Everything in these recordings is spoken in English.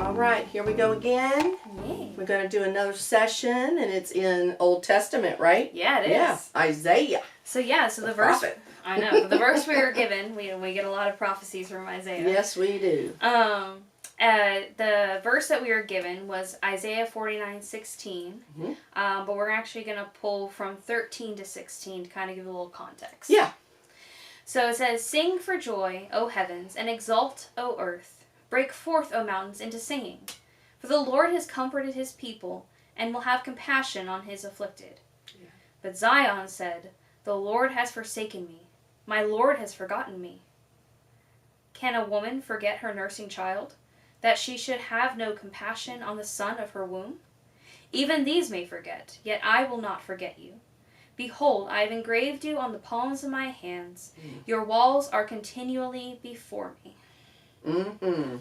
All right, here we go again. Yeah. We're going to do another session, and it's in Old Testament, right? Yeah, it is. Yeah, Isaiah. So the verse. Prophet. I know the verse we were given. We get a lot of prophecies from Isaiah. Yes, we do. The verse that we were given was Isaiah 49:16. Mm-hmm. But we're actually going to pull from 13 to 16 to kind of give a little context. Yeah. So it says, "Sing for joy, O heavens, and exult, O earth. Break forth, O mountains, into singing. For the Lord has comforted his people, and will have compassion on his afflicted." Yeah. But Zion said, "The Lord has forsaken me. My Lord has forgotten me." Can a woman forget her nursing child, that she should have no compassion on the son of her womb? Even these may forget, yet I will not forget you. Behold, I have engraved you on the palms of my hands. Your walls are continually before me. Mm-hmm.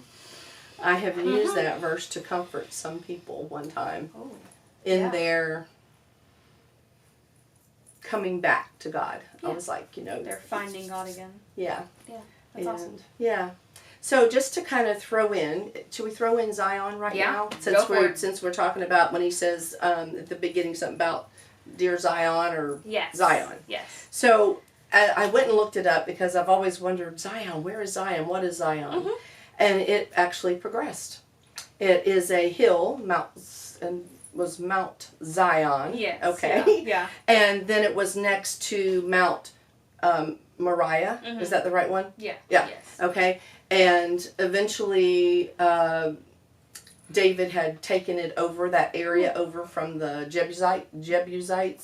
I have used that verse to comfort some people one time in their coming back to God. Yeah. I was like, They're finding God again. Yeah. Yeah, that's awesome. Yeah. So just to kind of throw in, should we throw in Zion now? Since we're talking about when he says at the beginning something about dear Zion or Zion. Yes. So I went and looked it up because I've always wondered, Zion, where is Zion? What is Zion? Mm-hmm. And it actually progressed. It is a hill, was Mount Zion. Yes. Okay. Yeah. And then it was next to Mount Moriah. Mm-hmm. Is that the right one? Yeah. Yeah. Yes. Okay. And eventually David had taken it over, that area over from the Jebusites.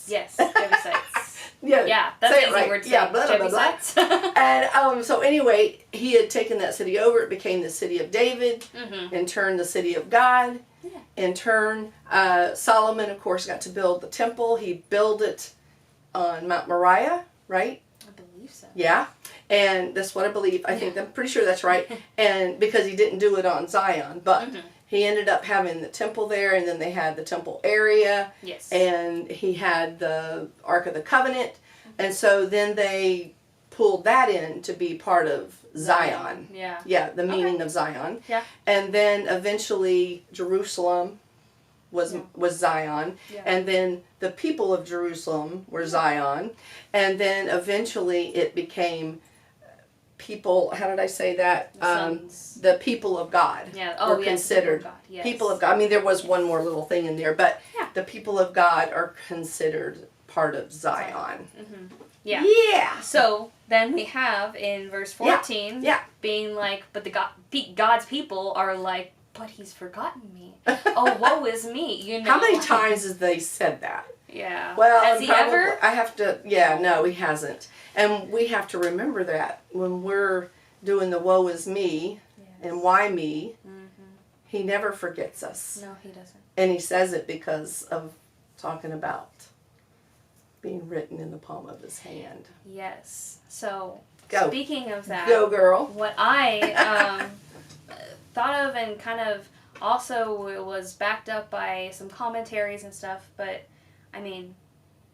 Yes, Jebusites. Yeah, that's say an it easy right. word to Yeah, say. blah, blah, blah, blah. Jebusites. And so anyway, he had taken that city over. It became the city of David. Mm-hmm. In turn, the city of God. Yeah. In turn, Solomon, of course, got to build the temple. He built it on Mount Moriah, right? I believe so. Yeah. And that's what I believe. I'm pretty sure that's right. And because he didn't do it on Zion, but he ended up having the temple there, and then they had the temple area. Yes. And he had the Ark of the Covenant. And so then they pulled that in to be part of Zion. Yeah. Yeah, the meaning of Zion. Yeah. And then eventually Jerusalem was Zion. Yeah. And then the people of Jerusalem were Zion. And then eventually it became people, how did I say that? The people of God were considered people of God. Yes. People of God. I mean, there was one more little thing in there, but the people of God are considered part of Zion. Mm-hmm. Yeah. Yeah. So then we have in verse 14 being like, but God's people are like, but he's forgotten me. Oh, woe is me. How many times has they said that? Yeah. Well, has he ever? I have to. Yeah, no, he hasn't. And we have to remember that when we're doing the woe is me and why me, he never forgets us. No, he doesn't. And he says it because of talking about being written in the palm of his hand. Yes. So, Go. Speaking of that. Go, girl. What I thought of and kind of also was backed up by some commentaries and stuff, but I mean,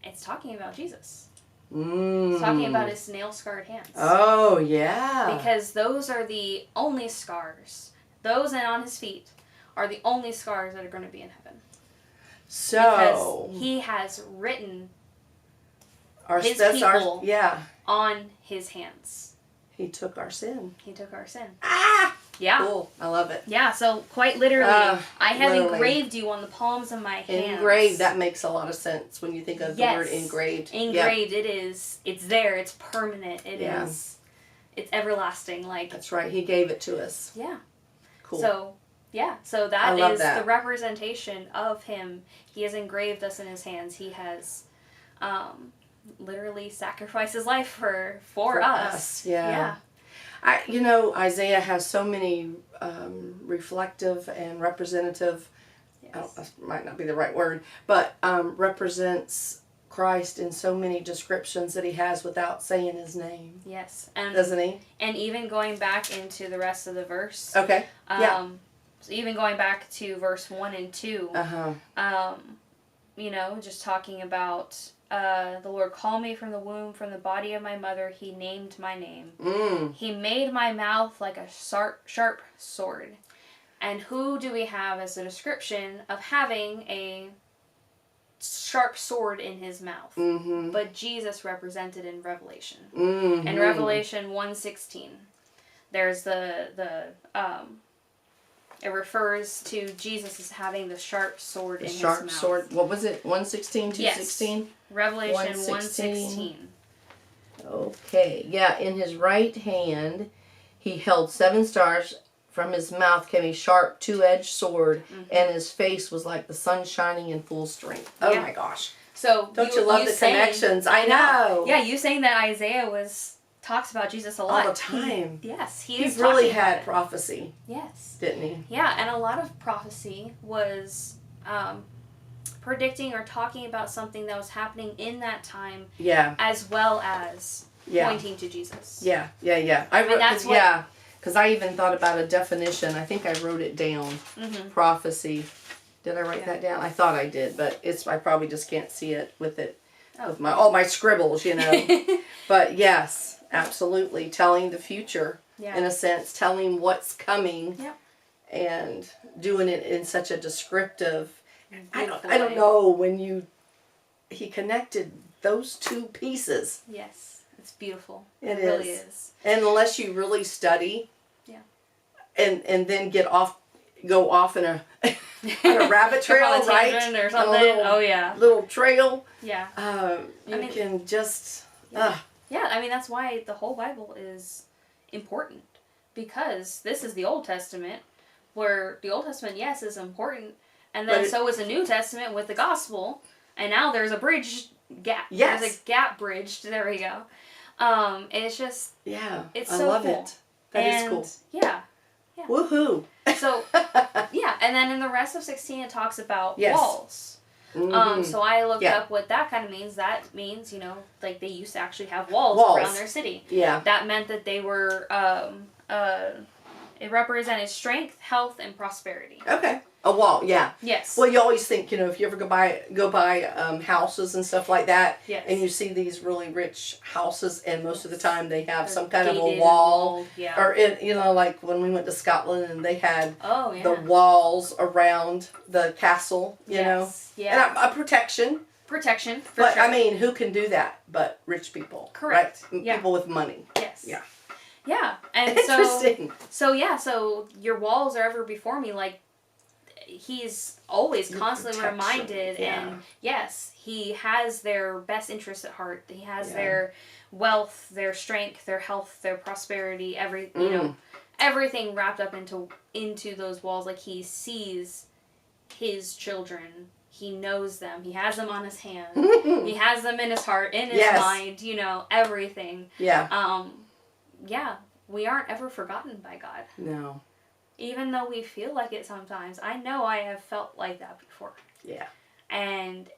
it's talking about Jesus. It's talking about his nail-scarred hands. Oh, yeah. Because those are the only scars. Those and on his feet are the only scars that are going to be in heaven. So. Because he has written his people on his hands. He took our sin. He took our sin. Ah! Yeah. Cool. I love it. Yeah, so quite literally, I have engraved you on the palms of my hands. Engraved, that makes a lot of sense when you think of the word engraved. Engraved, it is. It's there. It's permanent. It is. It's everlasting. Like. That's right. He gave it to us. Yeah. Cool. So that is the representation of him. He has engraved us in his hands. He has literally sacrificed his life for us. Yeah. Isaiah has so many reflective and representative, that might not be the right word, but represents Christ in so many descriptions that he has without saying his name. Yes. Doesn't he? And even going back into the rest of the verse. Okay. So even going back to verse 1 and 2. Just talking about the Lord called me from the womb, from the body of my mother. He named my name. He made my mouth like a sharp sword. And who do we have as a description of having a sharp sword in his mouth? Mm-hmm. But Jesus represented in Revelation. Mm-hmm. In Revelation 1:16, there's it refers to Jesus as having the sharp sword in his mouth. Sharp sword. What was it? 116, 216? Yes. Revelation 1:16. Okay. Yeah, in his right hand he held 7 stars. From his mouth came a sharp 2-edged sword, and his face was like the sun shining in full strength. Oh my gosh. So don't you love the connections? I know. Yeah, you saying that Isaiah talks about Jesus a lot. All the time. He really had prophecy. Yes. Didn't he? Yeah, and a lot of prophecy was predicting or talking about something that was happening in that time. Yeah. As well as pointing to Jesus. Yeah. I wrote, because I even thought about a definition. I think I wrote it down. Mm-hmm. Prophecy. Did I write that down? I thought I did, but I probably just can't see it with all my scribbles, you know. But yes, absolutely, telling the future in a sense, telling what's coming, and doing it in such a descriptive. I don't know when he connected those 2 pieces. Yes, it's beautiful. It really is. And unless you really study, and then go off in a on a rabbit trail, right? Or something. Little trail. Yeah. You can just. Yeah, I mean that's why the whole Bible is important, because this is the Old Testament, where the Old Testament, yes, is important, and then so is the New Testament with the Gospel, and now there's a bridge gap. Yes. There's a gap bridged. There we go. It's just. Yeah. It's I so love cool. it. That is cool. Yeah. Woohoo. So, and then in the rest of 16 it talks about walls. Mm-hmm. So I looked up what that kind of means. That means, like they used to actually have walls around their city. Yeah. That meant that they were, it represented strength, health, and prosperity. Okay. A wall, yeah. Yes. Well, you always think, if you ever go by houses and stuff like that, and you see these really rich houses, and most of the time they have some kind of a wall, or like when we went to Scotland and they had the walls around the castle, you know, and a protection. Protection, but sure. I mean, who can do that but rich people? Correct. Right? People with money. Yes. Yeah. Yeah, and interesting. So your walls are ever before me, like. He's always constantly reminded, and yes, he has their best interests at heart. He has their wealth, their strength, their health, their prosperity, everything wrapped up into those walls. Like he sees his children, he knows them, he has them on his hand, he has them in his heart, in his mind, everything. Yeah. We aren't ever forgotten by God. No. Even though we feel like it sometimes, I know I have felt like that before. Yeah. And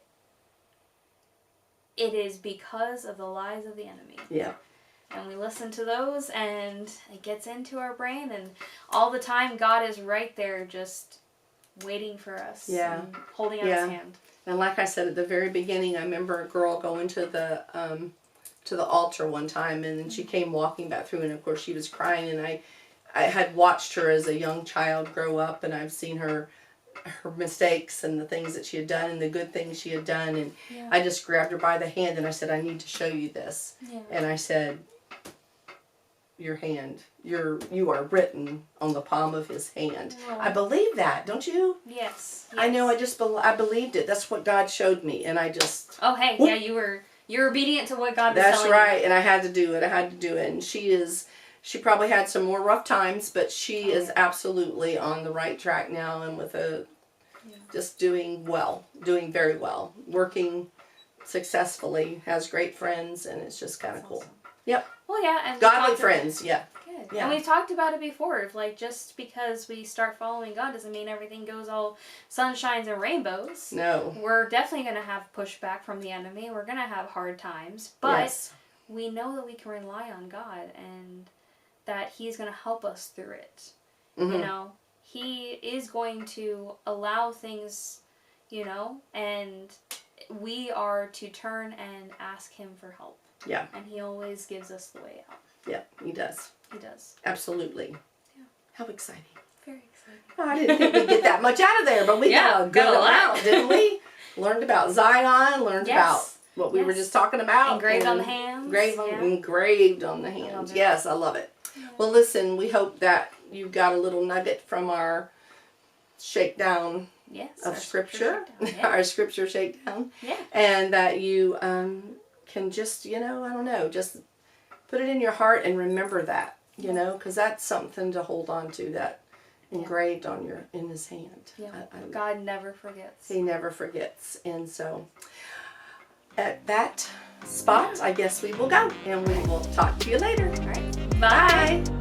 it is because of the lies of the enemy. Yeah. And we listen to those, and it gets into our brain, and all the time God is right there just waiting for us. Yeah. And holding out his hand. And like I said at the very beginning, I remember a girl going to the altar one time, and then she came walking back through, and of course she was crying, and I had watched her as a young child grow up, and I've seen her mistakes and the things that she had done and the good things she had done, and I just grabbed her by the hand and I said, I need to show you this. And I said, your hand, you are written on the palm of his hand. I believe that, don't you? Yes. I know, I believed it. That's what God showed me, and I just... Oh, hey, you're obedient to what God was telling you. That's right, and I had to do it, and she probably had some more rough times, but she is absolutely on the right track now, and with just doing very well, working successfully, has great friends, and it's just kind of cool. Yep. Well, yeah, and godly friends, Good. Yeah. And we've talked about it before. Like, just because we start following God doesn't mean everything goes all sunshines and rainbows. No. We're definitely going to have pushback from the enemy. We're going to have hard times, but we know that we can rely on God, and that he's going to help us through it. Mm-hmm. He is going to allow things, and we are to turn and ask him for help. Yeah. And he always gives us the way out. Yeah, he does. He does. Absolutely. Yeah. How exciting. Very exciting. I didn't think we'd get that much out of there, but we got a good amount, didn't we? Learned about Zion, learned about what we were just talking about. Engraved on the hands. Engraved on the hands. Yes, I love it. Yeah. Well, listen, we hope that you got a little nugget from our shakedown of Scripture. Our Scripture shakedown. Yeah. And that you can just, I don't know, just put it in your heart and remember that, because that's something to hold on to, that engraved in his hand. Yeah. God never forgets. He never forgets. And so at that spot, I guess we will go, and we will talk to you later. All right. Bye.